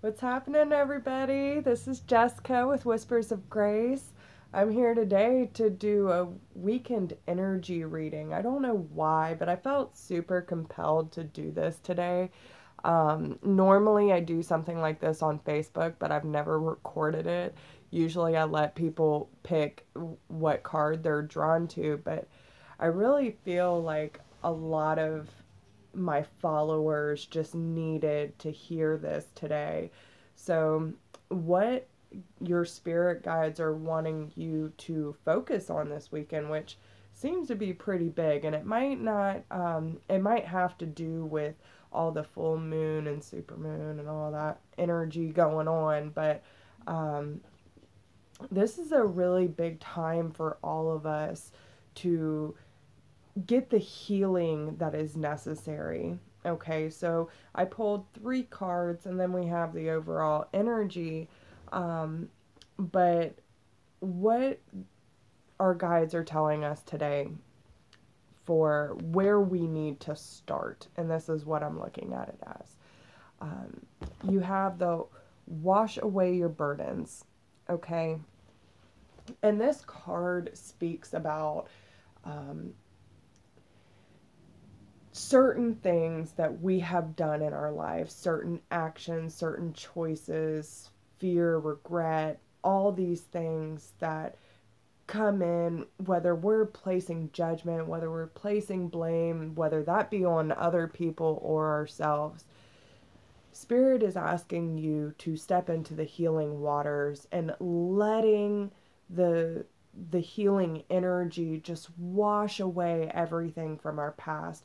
What's happening, everybody? This is Jessica with Whispers of Grace. I'm here today to do a weekend energy reading. I don't know why, but I felt super compelled to do this today. Normally, I do something like this on Facebook, but I've never recorded it. Usually, I let people pick what card they're drawn to, but I really feel like a lot of my followers just needed to hear this today. So, what your spirit guides are wanting you to focus on this weekend, which seems to be pretty big, and it might not, it might have to do with all the full moon and super moon and all that energy going on, but um, this is a really big time for all of us to get the healing that is necessary. Okay, so I pulled three cards and then we have the overall energy. Um, but what our guides are telling us today for where we need to start, and this is what I'm looking at it as. Um, you have the wash away your burdens. Okay, and this card speaks about um, certain things that we have done in our lives, certain actions, certain choices, fear, regret, all these things that come in, whether we're placing judgment, whether we're placing blame, whether that be on other people or ourselves. Spirit is asking you to step into the healing waters and letting the the healing energy just wash away everything from our past,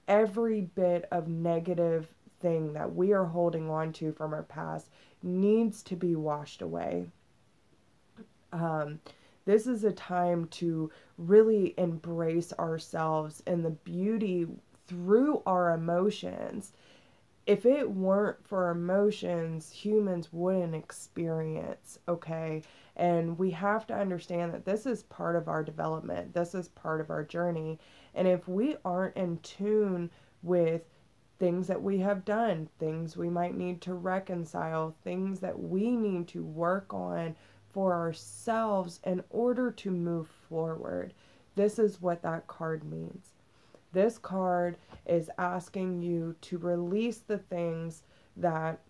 every bit of negative thing that we are holding on to from our past needs to be washed away. Um, this is a time to really embrace ourselves and the beauty through our emotions. If it weren't for emotions, humans wouldn't experience, okay? And we have to understand that this is part of our development, this is part of our journey. And if we aren't in tune with things that we have done, things we might need to reconcile, things that we need to work on for ourselves in order to move forward, this is what that card means. This card is asking you to release the things that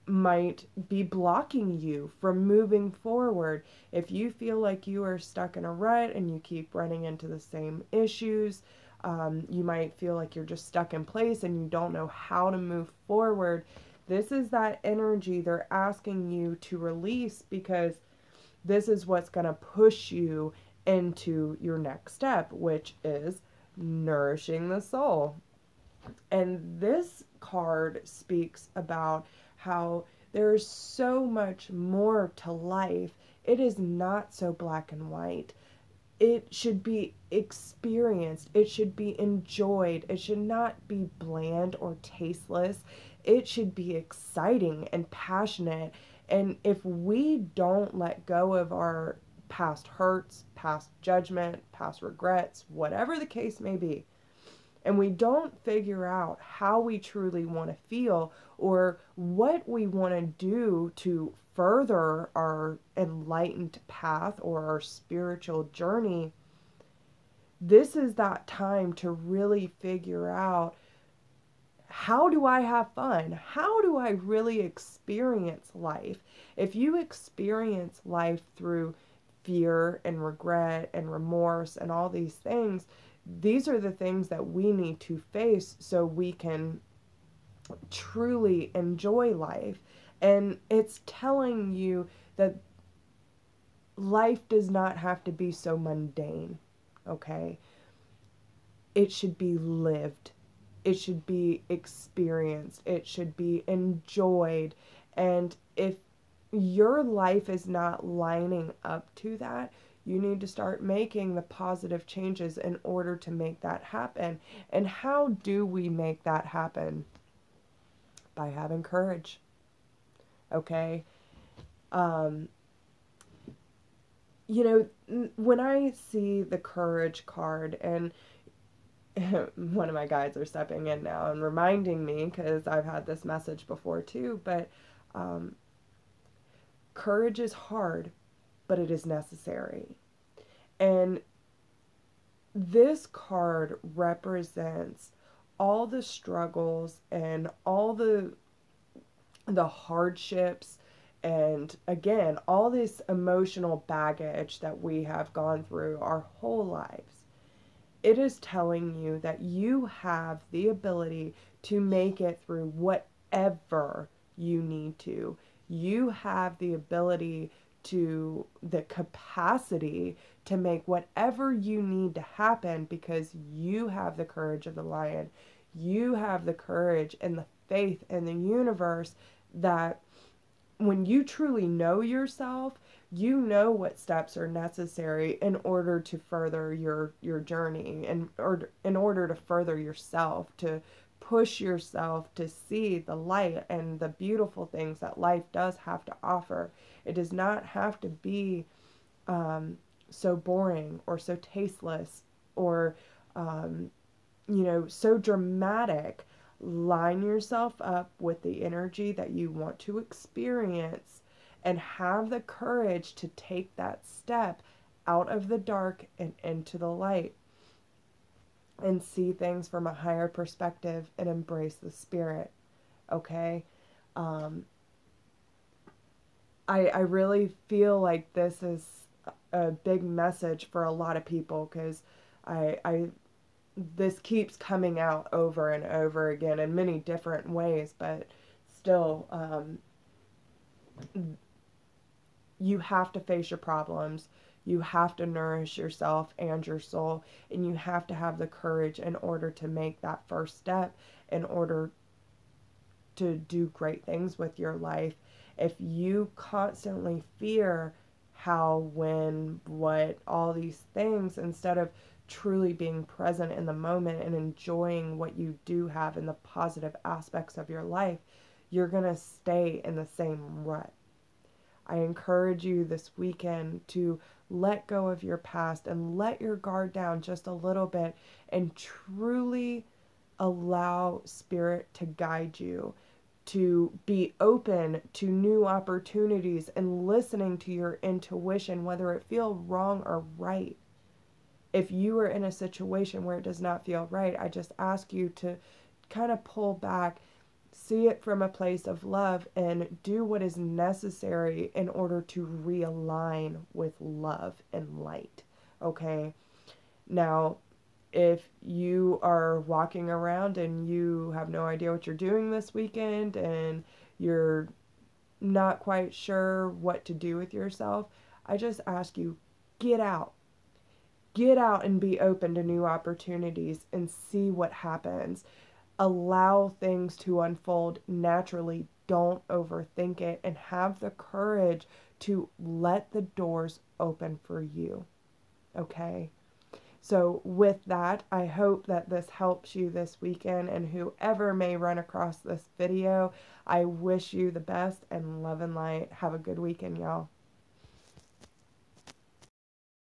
might be blocking you from moving forward. If you feel like you are stuck in a rut and you keep running into the same issues, you might feel like you're just stuck in place and you don't know how to move forward. This is that energy they're asking you to release, because this is what's going to push you into your next step, which is nourishing the soul. And this card speaks about how there's so much more to life. It is not so black and white. It should be experienced. It should be enjoyed. It should not be bland or tasteless. It should be exciting and passionate. And if we don't let go of our past hurts, past judgment, past regrets, whatever the case may be, and we don't figure out how we truly want to feel or what we want to do to further our enlightened path or our spiritual journey, this is that time to really figure out, how do I have fun? How do I really experience life? If you experience life through fear and regret and remorse and all these things, these are the things that we need to face so we can truly enjoy life. And it's telling you that life does not have to be so mundane, okay? It should be lived. It should be experienced. It should be enjoyed. And if your life is not lining up to that, you need to start making the positive changes in order to make that happen. And how do we make that happen? By having courage. Okay? Um, when I see the courage card, and one of my guides are stepping in now and reminding me, because I've had this message before too, but Um, Courage is hard, but it is necessary. And this card represents all the struggles and all the hardships, and again all this emotional baggage that we have gone through our whole lives. It is telling you that you have the ability to make it through whatever you need to. You have the ability to, the capacity to make whatever you need to happen because you have the courage of the lion. You have the courage and the faith in the universe that when you truly know yourself, you know what steps are necessary in order to further your journey, and or in order to further yourself, to push yourself to see the light and the beautiful things that life does have to offer. It does not have to be so boring or so tasteless or so dramatic. Line yourself up with the energy that you want to experience and have the courage to take that step out of the dark and into the light and see things from a higher perspective and embrace the spirit. Okay? Um, I really feel like this is a big message for a lot of people because I this keeps coming out over and over again in many different ways, but still, you have to face your problems. You have to nourish yourself and your soul, and you have to have the courage in order to make that first step, in order to do great things with your life. If you constantly fear how, when, what, all these things, instead of truly being present in the moment and enjoying what you do have in the positive aspects of your life, you're going to stay in the same rut. I encourage you this weekend to let go of your past and let your guard down just a little bit and truly allow spirit to guide you, to be open to new opportunities and listening to your intuition, whether it feels wrong or right. If you are in a situation where it does not feel right, I just ask you to kind of pull back, see it from a place of love, and do what is necessary in order to realign with love and light. Okay? Now, if you are walking around and you have no idea what you're doing this weekend and you're not quite sure what to do with yourself, I just ask you, get out. Get out and be open to new opportunities and see what happens. Allow things to unfold naturally. Don't overthink it, and have the courage to let the doors open for you. Okay? So, with that, I hope that this helps you this weekend, and whoever may run across this video, I wish you the best and love and light. Have a good weekend, y'all.